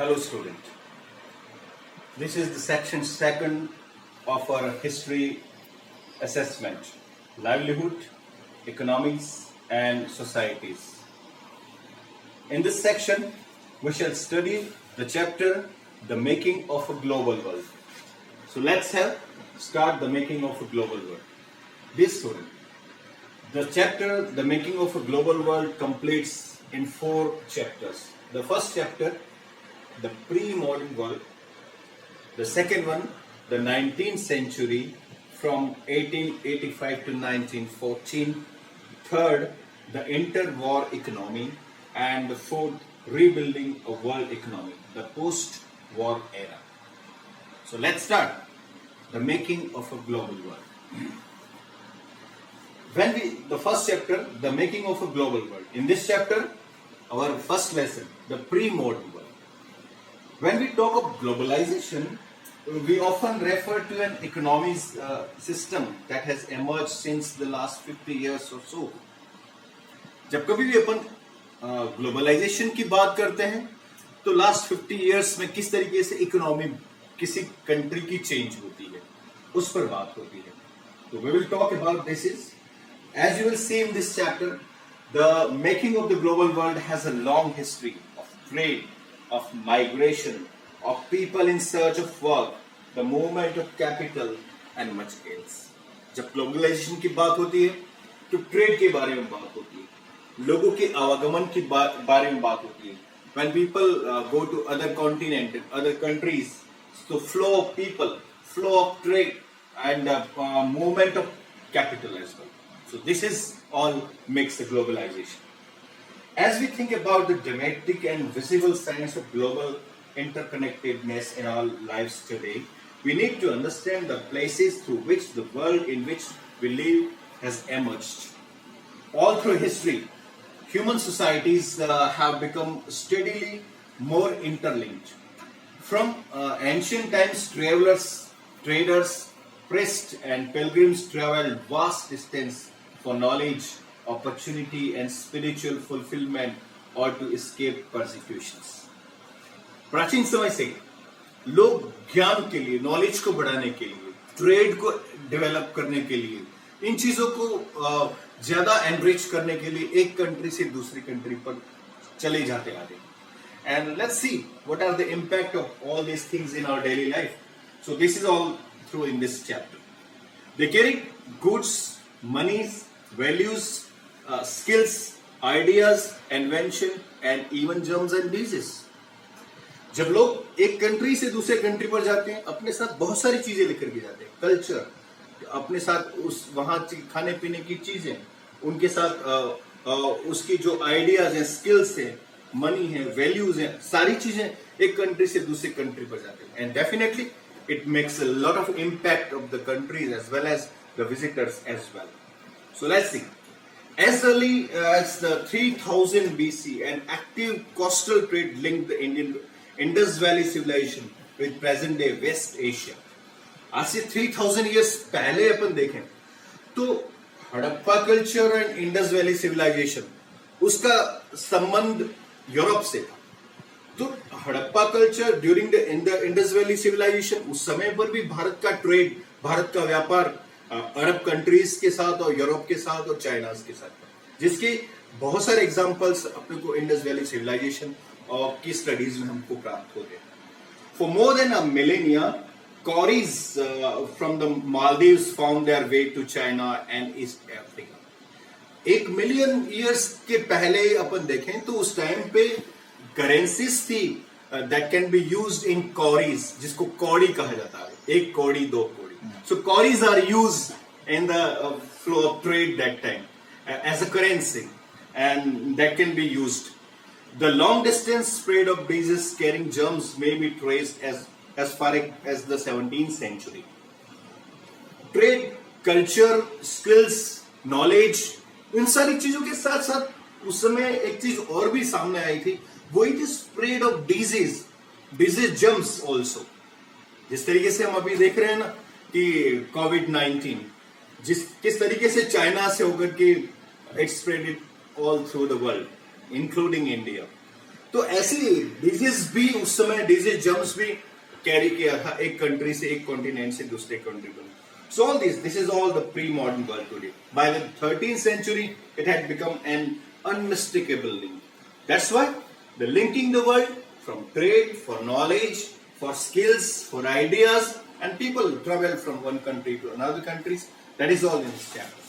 Hello student, this is the section second of our history assessment, livelihood, economies and societies. In this section, we shall study the chapter, the making of a global world. So let's start the making of a global world. Dear student, the chapter, the making of a global world completes in 4 chapters. The first chapter, the pre-modern world. The second one, the 19th century from 1885 to 1914. Third, the inter-war economy. And the fourth, rebuilding a world economy, the post-war era. So let's start the making of a global world. The first chapter, the making of a global world. In this chapter, our first lesson, the pre-modern world. When we talk of globalization, we often refer to an economic system that has emerged since the last 50 years or so. जब कभी भी अपन globalisation की बात करते हैं तो last 50 years में किस तरीके से इकोनॉमी किसी कंट्री की चेंज होती है उस पर बात होती है. तो we will talk about this is as you will see in this chapter the making of the global world has a long history of trade, of migration, of people in search of work, the movement of capital and much else. जब globalisation की बात होती है तो trade के बारे में बात होती है, लोगों के आवागमन की बारे में बात होती है. When people go to other continent, other countries, so flow of people, flow of trade and movement of capital as well. So this is all makes the globalization. As we think about the dramatic and visible signs of global interconnectedness in our lives today, we need to understand the places through which the world in which we live has emerged. All through history, human societies have become steadily more interlinked. From ancient times, traders, priests and pilgrims traveled vast distance for knowledge, opportunity and spiritual fulfillment or to escape persecutions. प्राचीन समय से लोग ज्ञान के लिए, knowledge को बढ़ाने के लिए, ट्रेड को डेवलप करने के लिए, इन चीजों को ज्यादा एनरिच करने के लिए एक कंट्री से दूसरी कंट्री पर चले जाते आ रहे. And let's see what are the impact of all these things in our daily life. So this is all through in this chapter. They carry goods, monies, values, skills, ideas, invention and even germs and diseases. जब लोग एक country से दूसरे country पर जाते हैं अपने साथ बहुत सारी चीजें लेकर के जाते हैं, कल्चर, अपने साथ उस वहां खाने पीने की चीजें, उनके साथ उसकी जो आइडियाज हैं, स्किल्स हैं, मनी है, वैल्यूज हैं, सारी चीजें एक कंट्री से दूसरी कंट्री पर जाते हैं. And definitely it makes a lot of impact of the countries as well as the visitors as well. So let's see. As early as the 3000 BC, an active coastal trade linked the Indus Valley civilization with present-day West Asia. आज से 3000 years पहले अपन देखें तो Harappa culture and Indus valley civilization उसका संबंध Europe से था. तो Harappa culture during the Indus valley civilization उस समय पर भी भारत का ट्रेड, भारत का व्यापार अरब कंट्रीज के साथ और यूरोप के साथ और चाइना के साथ, जिसके बहुत सारे एग्जांपल्स अपने को इंडस वैली सिविलाइजेशन और की स्टडीज में हमको प्राप्त होते हैं. For more than a millennia, cowries from the Maldives found their way to China and East Africa. 1 million years के पहले अपन देखें तो उस टाइम पे करेंसीज थी that can be used in cowries, जिसको कौड़ी कहा जाता है, 1 कौड़ी 2 कौड़ी. So cowries are used in the flow of trade that time as a currency, and that can be used. The long distance spread of diseases carrying germs may be traced as far as the 17th century. Trade, culture, skills, knowledge, इन सारी चीजों के साथ साथ उस समय एक चीज और भी सामने आई थी, वही थी spread of disease germs also. जिस तरीके से हम अभी देख रहे हैं ना कि कोविड-19 किस तरीके से चाइना से होकर के it spread it all through the world including India. तो ऐसे डिजीज भी उस समय, डिजीज जर्म्स भी कैरी किया था एक कंट्री से, एक कॉन्टिनेंट से दूसरे कंट्री को. So all this is all the pre-modern world today. By the 13th century, it had become an unmistakable link. That's why the linking the world from trade, for knowledge, for skills, for ideas, and people travel from one country to another countries. That is all in this chapter.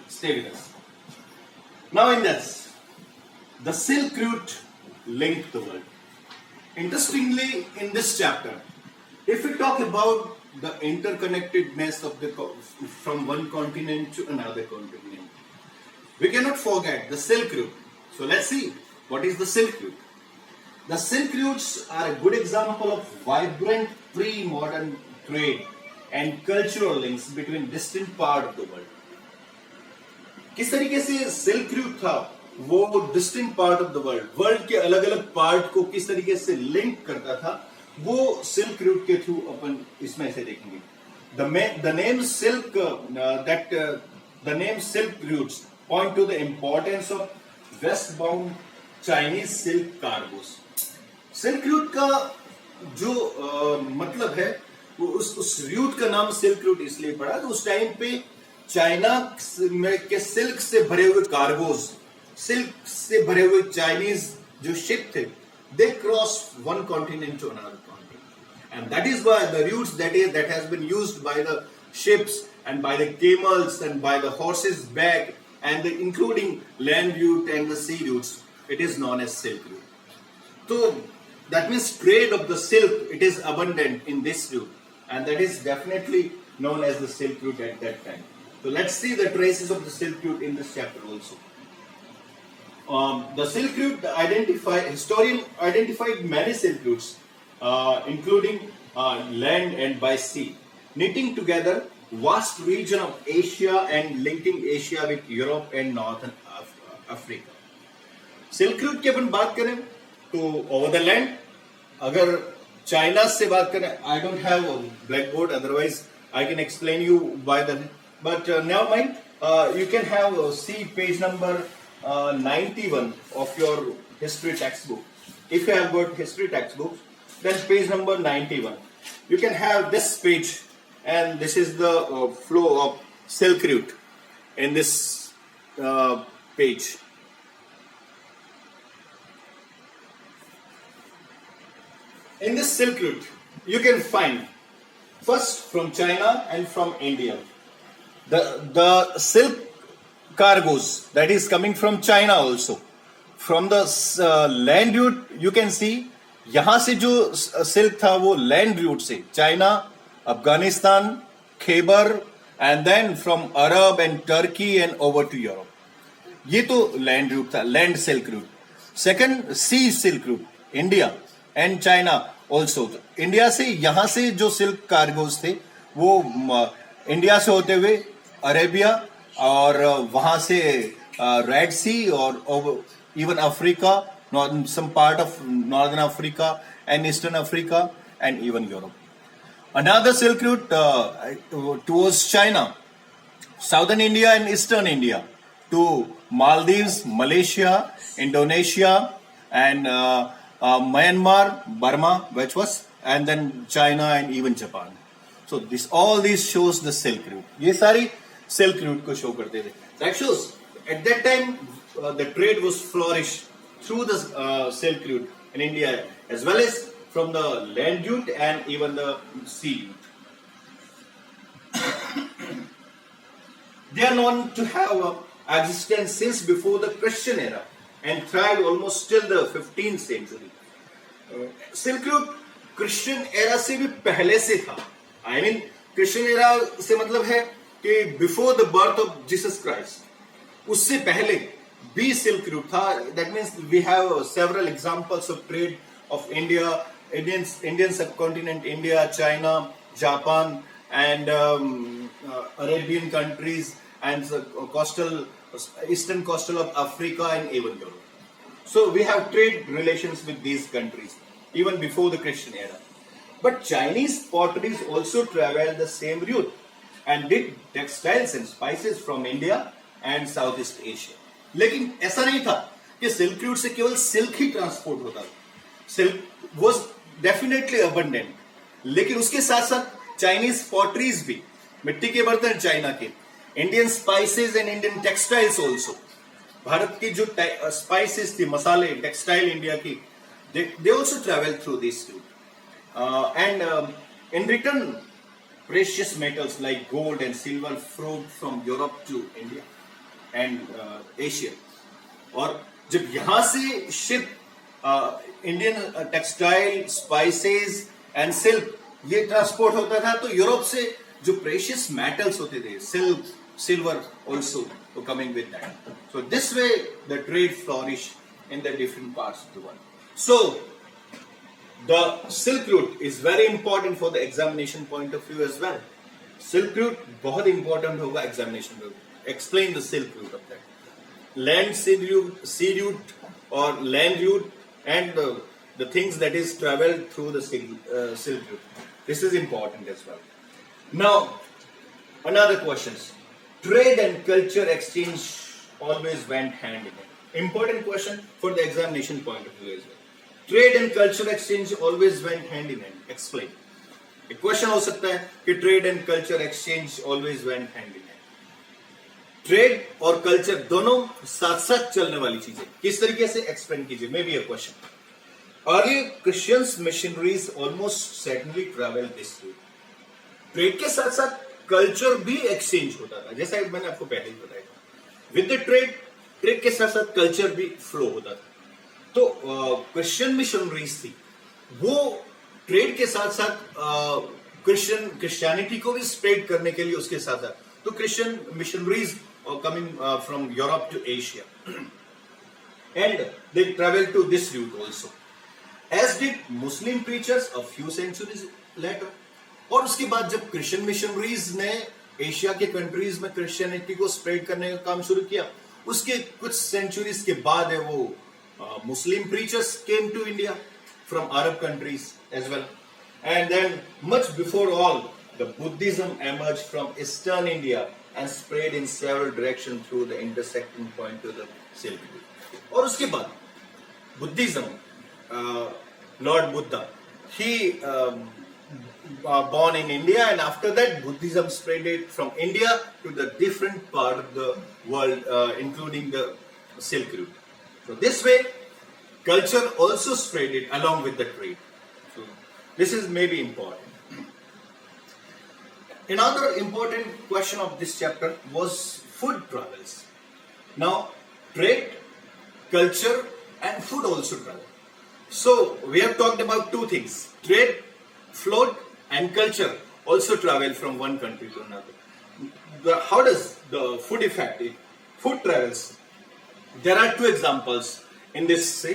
Stay with us. Now in this, the Silk Route linked the world. Interestingly, in this chapter, if we talk about the interconnectedness of the from one continent to another continent, we cannot forget the Silk Route. So let's see what is the Silk Route. The Silk Routes are a good example of vibrant pre-modern trade and cultural links between distant parts of the world. किस तरीके से silk route था वो distinct part of the world के अलग अलग part को किस तरीके से लिंक करता था, वो सिल्क रूट के थ्रू अपन इसमें से देखेंगे. The name silk routes point to the importance of west bound Chinese silk cargos. Silk route का जो मतलब है वो उस रूट का नाम सिल्क रूट इसलिए पड़ा तो उस टाइम पे चाइना में के सिल्क से भरे हुए कार्गोज, सिल्क से भरे हुए चाइनीज जो शिप थे, they cross one continent to another continent, and that is why the routes that has been used by the ships and by the camels and by the horses back and including land route and the sea routes, it is known as Silk Route. So that means trade of the silk, it is abundant in this route, and that is definitely known as the Silk Route at that time. So let's see the traces of the Silk Route in this chapter also. The Silk Route historian identified many Silk Routes, including land and by sea, knitting together vast region of Asia and linking Asia with Europe and Northern Africa. Silk Route की अपन बात करें तो over the land, अगर China से बात करें, I don't have a blackboard, otherwise I can explain you by the. But never mind, you can have see page number 91 of your history textbook. If you have got history textbooks, then page number 91. You can have this page, and this is the flow of Silk Route in this page. In this Silk Route, you can find first from China and from India. The silk cargoes that is coming from China also. From the land route you can see, यहाँ से जो silk था वो land route से China, Afghanistan, Khyber and then from Arab and Turkey and over to Europe. ये तो land route था, land silk route. Second sea silk route, India and China also. India से यहाँ से जो सिल्क कार्गोज थे वो इंडिया से होते हुए अरेबिया और वहां से रेड सी और even Africa, some part of northern Africa and eastern Africa and even Europe. Another Silk Route towards China, southern India and eastern India to Maldives, Malaysia, Indonesia and Myanmar, Burma, which was, and then China and even Japan. So all these shows the Silk Route. ये सारी Silk Route को show करते थे. That shows at that time the trade was flourished through the Silk Route in India as well as from the land route and even the sea route. They are known to have existence since before the Christian era and thrived almost till the 15th century. Silk Route Christian era से भी पहले से था. I mean Christian era से मतलब है कि before the birth of Jesus Christ, उससे पहले भी Silk Route था. That means we have several examples of trade of India, Indian subcontinent, India, China, Japan, and Arabian countries, and eastern coastal of Africa and even Europe. So we have trade relations with these countries even before the Christian era. But Chinese potteries also traveled the same route and did textiles and spices from India and Southeast Asia. लेकिन ऐसा नहीं था कि silk route से केवल silk ही transport होता था। Silk was definitely abundant, लेकिन उसके साथ साथ चाइनीज पॉटरीज भी, मिट्टी के बर्तन चाइना के, Indian spices and Indian textiles also, Bharat की जो स्पाइसेस थी, मसाले, टेक्सटाइल इंडिया की, they also travel through this route, and in return precious metals like gold and silver flowed from Europe to India and Asia. और जब यहां से ship Indian textile, spices and silk ये transport होता था, तो Europe से जो प्रेशियस मेटल्स होते थे, silk, silver also coming with that. So this way the trade flourished in the different parts of the world. So the Silk Route is very important for the examination point of view as well. Silk Route बहुत important होगा examination में. Explain the Silk Route of that. Land sea route or land route and the things that is traveled through the Silk Route. This is important as well. Now another questions. Trade and culture exchange always went hand in hand. Important question for the examination point of view as well. Trade and culture exchange always went hand in hand. Explain. एक question हो सकता है कि trade and culture exchange always went hand in hand. Trade और culture दोनों साथ साथ चलने वाली चीजें, किस तरीके से एक्सप्लेन कीजिए, may be a question. Early Christians missionaries almost certainly travel this way. Trade के साथ साथ कल्चर भी एक्सचेंज होता था, जैसा मैंने आपको पहले ही बताया था। विद द ट्रेड के साथ साथ कल्चर भी फ्लो होता था। तो क्रिश्चियन मिशनरीज थी, वो ट्रेड के साथ साथ क्रिश्चियनिटी को भी स्प्रेड करने के लिए उसके साथ साथ, तो Christian missionaries coming from Europe to Asia and they travel to this route also, as did Muslim preachers a few centuries later. और उसके बाद जब क्रिश्चियन मिशनरीज ने एशिया के कंट्रीज में क्रिश्चियनिटी को स्प्रेड करने का काम शुरू किया, उसके कुछ सेंचुरीज के बाद है वो Muslim preachers came to India from Arab countries as well, and then much before all the Buddhism emerged from Eastern India and spread in several direction through the intersecting point to the silk route. और उसके बाद Buddhism, lord Buddha, he born in India, and after that Buddhism spread it from India to the different part of the world, including the Silk Route. So this way culture also spread it along with the trade. So this is maybe important. Another important question of this chapter was food travels. Now trade, culture and food also travel. So we have talked about two things: trade flowed and culture also travel from one country to another. How does the food affect it? Food travels. There are two examples in this, say,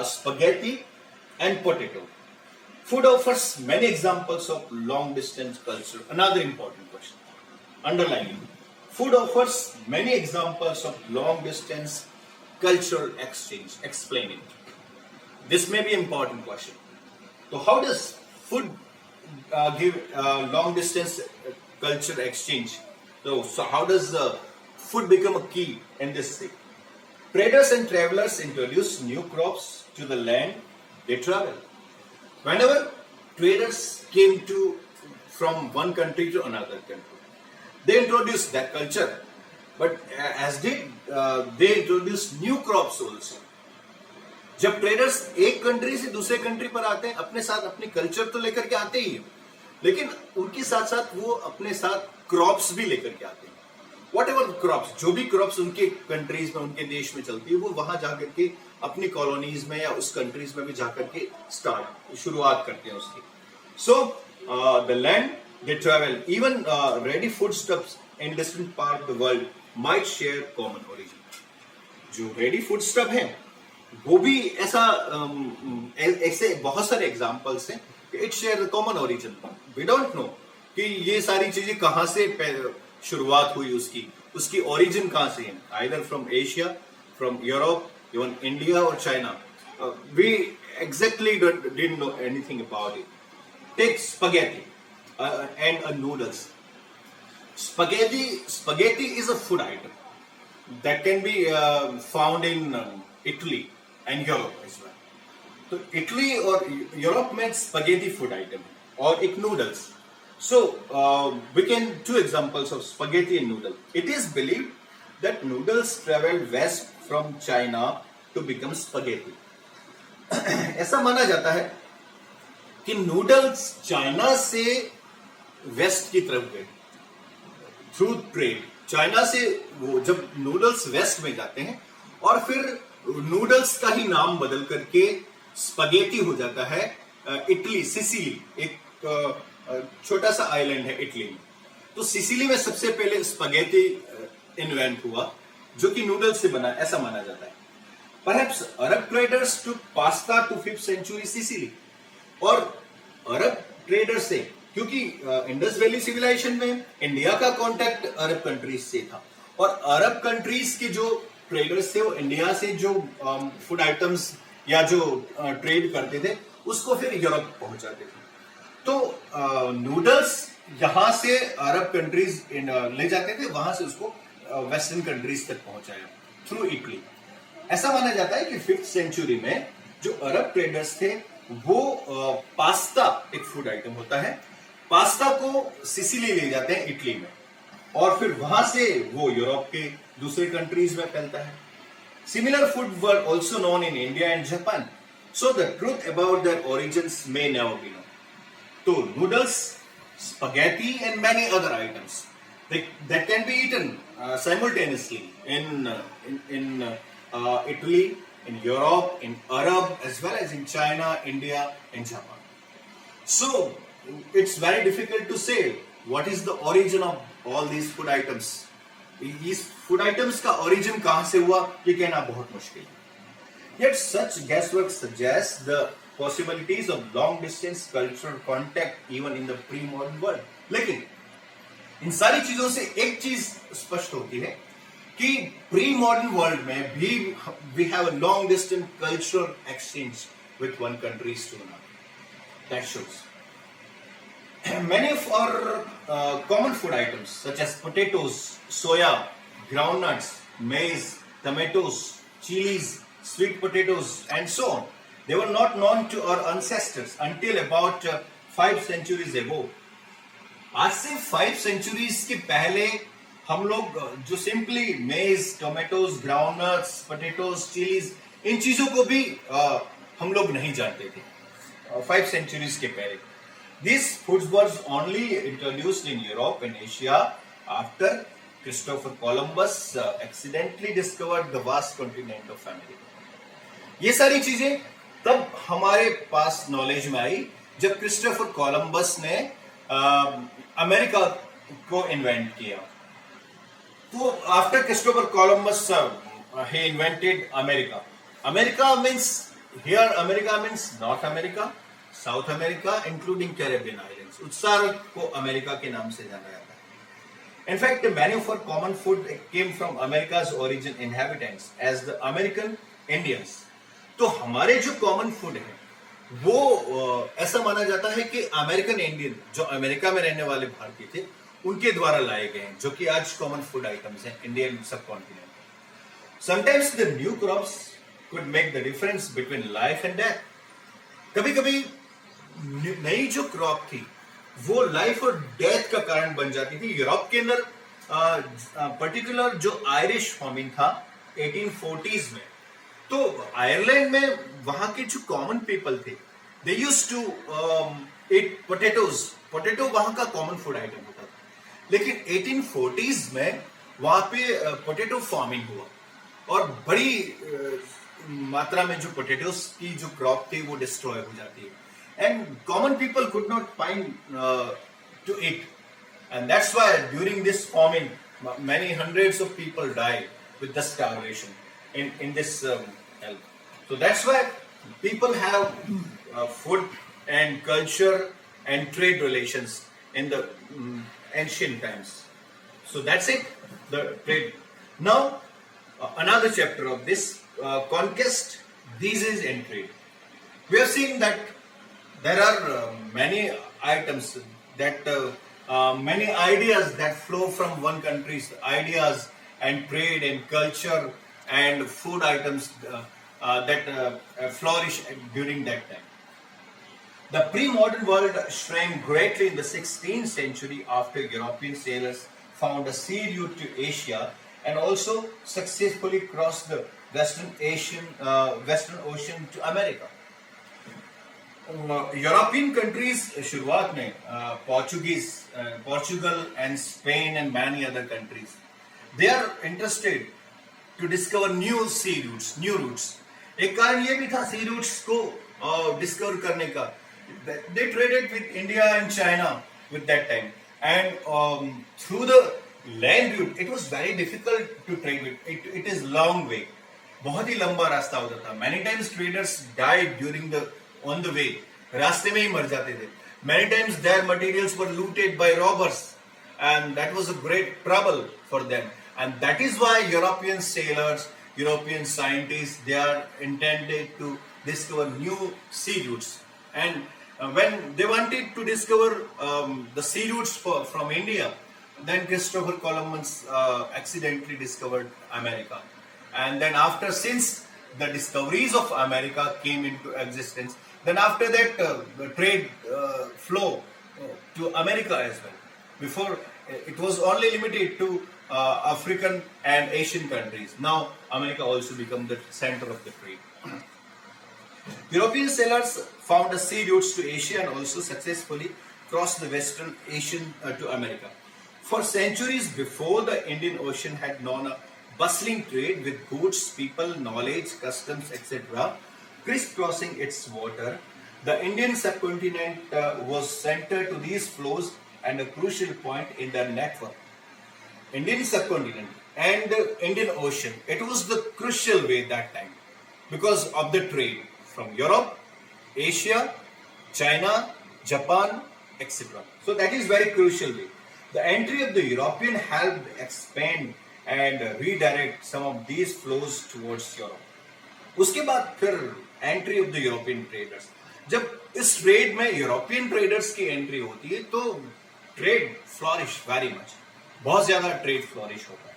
spaghetti and potato. Food offers many examples of long distance culture. Another important question, underlining. Food offers many examples of long distance cultural exchange. Explain it. This may be an important question. So how does food give long distance culture exchange? So how does food become a key in this thing? Traders and travelers introduce new crops to the land they travel. Whenever traders came from one country to another country, they introduced that culture, but as did they introduced new crops also. जब traders एक country से दूसरे country पर आते हैं, अपने साथ अपनी कल्चर तो लेकर के आते ही, लेकिन उनके साथ साथ वो अपने साथ क्रॉप्स भी लेकर के आते हैं। वॉट एवर क्रॉप्स, जो भी क्रॉप्स उनके कंट्रीज में, उनके देश में चलती है, वो वहां जाकर के अपनी कॉलोनीज में या उस कंट्रीज में भी जाकर के शुरुआत करते हैं उसकी। So the land they travel, even ready food stuffs in different part of the world might share common origin. जो रेडी फूड स्टफ है वो भी ऐसे बहुत सारे एग्जांपल्स हैं कि it share the common origin. We don't know कि ये सारी चीजें कहां से शुरुआत हुई, उसकी ओरिजिन कहां से है, either from Asia, from Europe, even India और China. We exactly didn't know anything about it. Take spaghetti and a noodles. Spaghetti is a food item that can be found in Italy and Europe as well. तो Italy और Europe में spaghetti food item है और एक noodles. So we can two examples of spaghetti and noodle. It is believed that noodles traveled west from China to become spaghetti. ऐसा माना जाता है कि नूडल्स चाइना से वेस्ट की तरफ गए थ्रू ट्रेड. चाइना से वो जब नूडल्स वेस्ट में जाते हैं और फिर नूडल्स का ही नाम बदल करके स्पगेटी हो जाता है. इटली, सिसिली एक छोटा सा आइलैंड है इटली में, तो सिसिली में सबसे पहले स्पगेटी इन्वेंट हुआ जो कि नूडल्स से बना, ऐसा माना जाता है. Perhaps Arab traders took pasta to 5th century Sicily. और अरब ट्रेडर से, क्योंकि इंडस वैली सिविलाइजेशन में इंडिया का कांटेक्ट अरब कंट्रीज से था और अरब कंट्रीज के जो ट्रेडर्स थे वो इंडिया से जो फूड आइटम्स या जो ट्रेड करते थे उसको फिर यूरोप पहुंचाते थे. तो नूडल्स यहां से अरब कंट्रीज ले जाते थे, वहां से उसको वेस्टर्न कंट्रीज तक पहुंचाया थ्रू इटली. ऐसा माना जाता है कि 5th सेंचुरी में जो अरब ट्रेडर्स थे वो पास्ता एक फूड आइटम होता है, पास्ता को सिसिली ले जाते हैं इटली में और फिर वहां से वो यूरोप के दूसरे कंट्रीज में फैलता है. Similar food were also known in India and Japan, so the truth about their origins may never be known. तो noodles, spaghetti and many other items that can be eaten simultaneously in Italy, in Europe, in Arab, as well as in China, India, and Japan. So it's very difficult to say what is the origin of all these food items. These food items का origin कहाँ से हुआ ये कहना बहुत मुश्किल है. Yet such guesswork suggests the possibilities of long distance cultural contact even in the pre-modern world. लेकिन इन सारी चीजों से एक चीज स्पष्ट होती है कि प्री मॉडर्न वर्ल्ड में भी we have a long distance cultural exchange with one countries to another. That shows many of our common food items such as potatoes, soya, groundnuts, maize, tomatoes, chillies, sweet potatoes and so on, they were not known to our ancestors until about 5 centuries ago. आज से 5 centuries के पहले हम लोग जो simply मेज, tomatoes, groundnuts, potatoes, chillies, इन चीजों को भी हम लोग नहीं जानते थे 5 सेंचुरीज के पहले. This foods was only introduced in Europe and Asia after Christopher Columbus accidentally discovered the vast continent of America. ये सारी चीजें तब हमारे पास नॉलेज में आई जब क्रिस्टोफर कोलंबस ने अमेरिका को इन्वेंट किया. तो after Christopher Columbus he invented America. America means here America means North America, South America, including Caribbean islands. उस सारे को अमेरिका के नाम से जाना जाता है. In fact, many of our common food came from America's origin inhabitants as the American Indians. तो हमारे जो कॉमन फूड है वो ऐसा माना जाता है कि अमेरिकन इंडियन जो अमेरिका में रहने वाले भारतीय थे उनके द्वारा लाए गए हैं, जो कि आज कॉमन फूड आइटम्स हैं इंडियन सब continent. Sometimes the new crops could make the difference between life and death. कभी कभी नई जो क्रॉप थी वो लाइफ और डेथ का कारण बन जाती थी. यूरोप के अंदर पर्टिकुलर जो आयरिश फार्मिंग था 1840s में, तो आयरलैंड में वहां के जो कॉमन पीपल थे they used to eat potatoes. Potato वहां का कॉमन फूड आइटम होता था. लेकिन 1840s में वहां पे पोटैटो फार्मिंग हुआ और बड़ी मात्रा में जो पोटैटोज की जो क्रॉप थी वो डिस्ट्रॉय हो जाती है. And common people could not find to eat and that's why during this farming many hundreds of people died with the starvation in this health. So that's why people have food and culture and trade relations in the ancient times. So that's it, the trade. Now another chapter of this conquest, disease and trade. We have seen that there are many items that many ideas that flow from one country's ideas and trade and culture and food items flourished during that time. The pre-modern world shrank greatly in the 16th century after European sailors found a sea route to Asia and also successfully crossed the Western Ocean to America. European countries शुरुआत में Portugal and Spain and many other countries, they are interested to discover new sea routes, new routes. एक कारण ये भी था sea routes को discover करने का. They traded with India and China with that time, and through the land route, it was very difficult to trade with. It is long way, बहुत ही लंबा रास्ता होता था. Many times traders died on the way. रास्ते में ही मर जाते थे. Many times their materials were looted by robbers, and that was a great trouble for them. And that is why European sailors, European scientists, they are intended to discover new sea routes. And when they wanted to discover the sea routes from India, then Christopher Columbus accidentally discovered America. And then since the discoveries of America came into existence, then after that the trade flow to America as well. Before it was only limited to African and Asian countries. Now America also become the center of the trade. European sailors found a sea routes to Asia and also successfully crossed the Western Ocean to America. For centuries before, the Indian Ocean had known a bustling trade with goods, people, knowledge, customs, etc. crisscrossing its water. The Indian subcontinent was center to these flows and a crucial point in their network. Indian subcontinent and the Indian Ocean, it was the crucial way that time because of the trade from Europe, Asia, China, Japan, etc. So that is very crucial way. The entry of the European helped expand and redirect some of these flows towards Europe. उसके बाद फिर entry of the European traders. जब इस trade में European traders की entry होती है तो ट्रेड फ्लॉरिश वेरी मच, बहुत ज्यादा ट्रेड फ्लॉरिश होता है.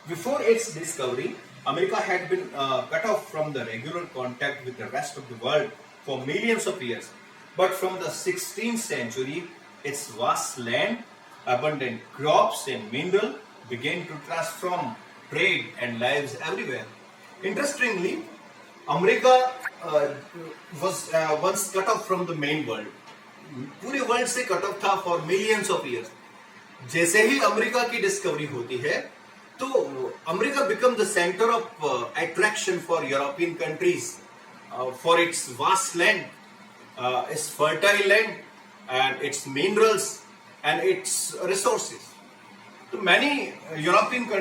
Before it's discovery, America had been cut off from the regular contact with the rest of the world for millions of years. But from the 16th century, its vast land, abundant crops and mineral began to transform trade and lives everywhere. Interestingly, America was once cut off from the main world. पूरे world से cut off था for millions of years. जैसे ही America की discovery होती है तो America become the center of attraction for European countries for its vast land, its fertile land and its minerals and its resources. So many European countries